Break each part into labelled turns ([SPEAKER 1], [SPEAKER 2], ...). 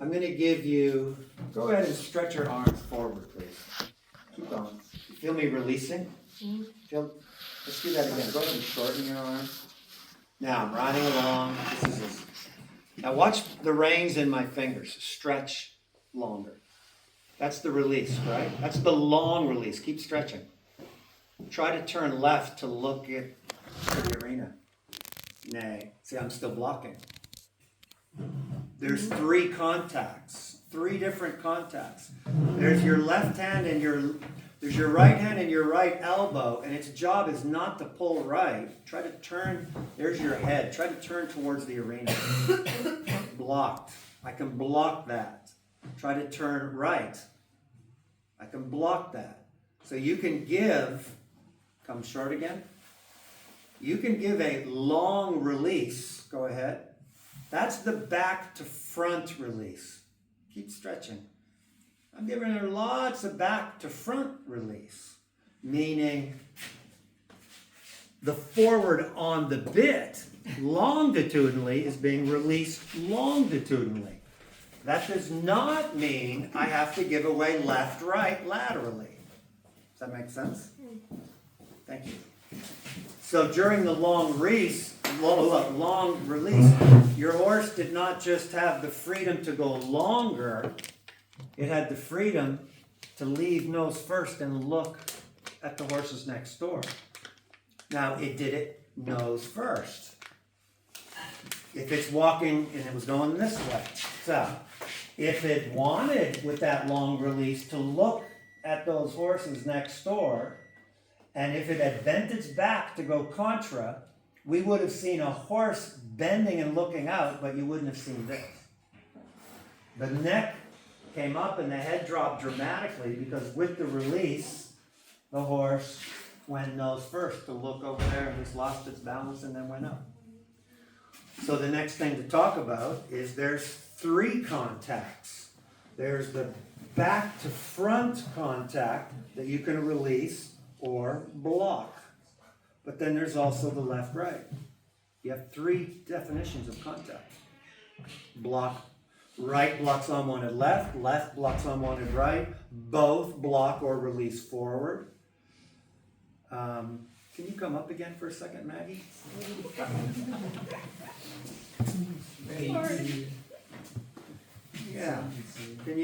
[SPEAKER 1] I'm going to give you, go ahead and stretch your arms forward, please. Keep going. You feel me releasing? Let's do that again. Go ahead and shorten your arms. Now I'm riding along. Now watch the reins in my fingers. Stretch longer. That's the release, right? That's the long release. Keep stretching. Try to turn left to look at the arena. Nay. See, I'm still blocking. There's three contacts. Three different contacts. There's your left hand and there's your right hand and your right elbow, and its job is not to pull right. Try to turn, there's your head. Try to turn towards the arena. Blocked. I can block that. Try to turn right. I can block that. So you can give, come short again. You can give a long release. Go ahead. That's the back to front release. Keep stretching. I'm giving her lots of back to front release, meaning the forward on the bit longitudinally is being released longitudinally. That does not mean I have to give away left, right, laterally. Does that make sense? Thank you. So during the long release, your horse did not just have the freedom to go longer, it had the freedom to leave nose first and look at the horses next door. Now, it did it nose first. If it's walking and it was going this way, so if it wanted with that long release to look at those horses next door, and if it had bent its back to go contra, we would have seen a horse bending and looking out, but you wouldn't have seen this. The neck came up and the head dropped dramatically because with the release, the horse went nose first to look over there and just lost its balance and then went up. So the next thing to talk about is there's three contacts. There's the back to front contact that you can release or block. But then there's also the left-right. You have three definitions of contact. Block. Right blocks unwanted left, left blocks unwanted right, both block or release forward. Can you come up again for a second, Maggie? Yeah. Can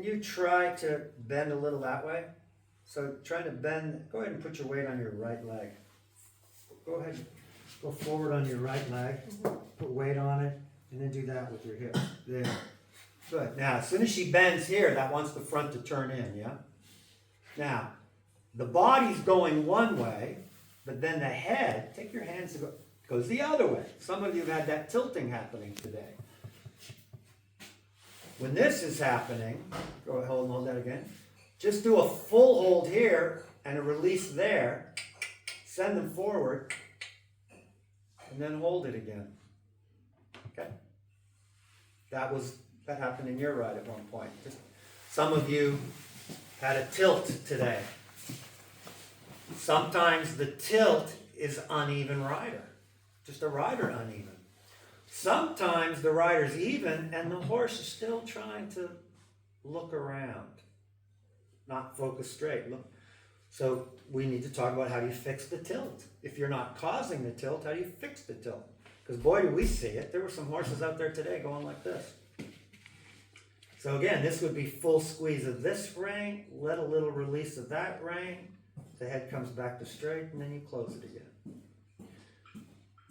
[SPEAKER 1] you try to bend a little that way? So try to bend, go ahead and put your weight on your right leg. Go ahead. Go forward on your right leg, put weight on it, and then do that with your hip. There. Good. Now, as soon as she bends here, that wants the front to turn in, yeah? Now, the body's going one way, but then the head, take your hands and goes the other way. Some of you have had that tilting happening today. When this is happening, go ahead, hold that again. Just do a full hold here and a release there. Send them forward. And then hold it again. Okay? That happened in your ride at one point. Some of you had a tilt today. Sometimes the tilt is uneven rider. Just a rider uneven. Sometimes the rider's even and the horse is still trying to look around. Not focus straight. Look. So we need to talk about how do you fix the tilt. If you're not causing the tilt, how do you fix the tilt? Because boy, do we see it. There were some horses out there today going like this. So again, this would be full squeeze of this rein, let a little release of that rein. The head comes back to straight, and then you close it again.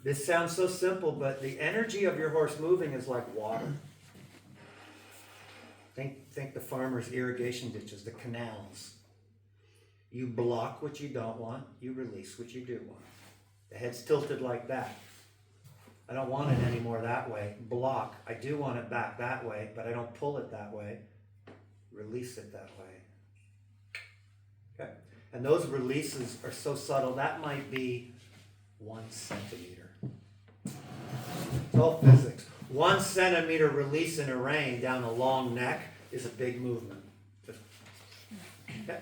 [SPEAKER 1] This sounds so simple, but the energy of your horse moving is like water. Think the farmer's irrigation ditches, the canals. You block what you don't want, you release what you do want. The head's tilted like that. I don't want it anymore that way. Block. I do want it back that way, but I don't pull it that way. Release it that way. Okay? And those releases are so subtle, that might be 1 centimeter. It's all physics. 1 centimeter release in a rein down a long neck is a big movement. Okay?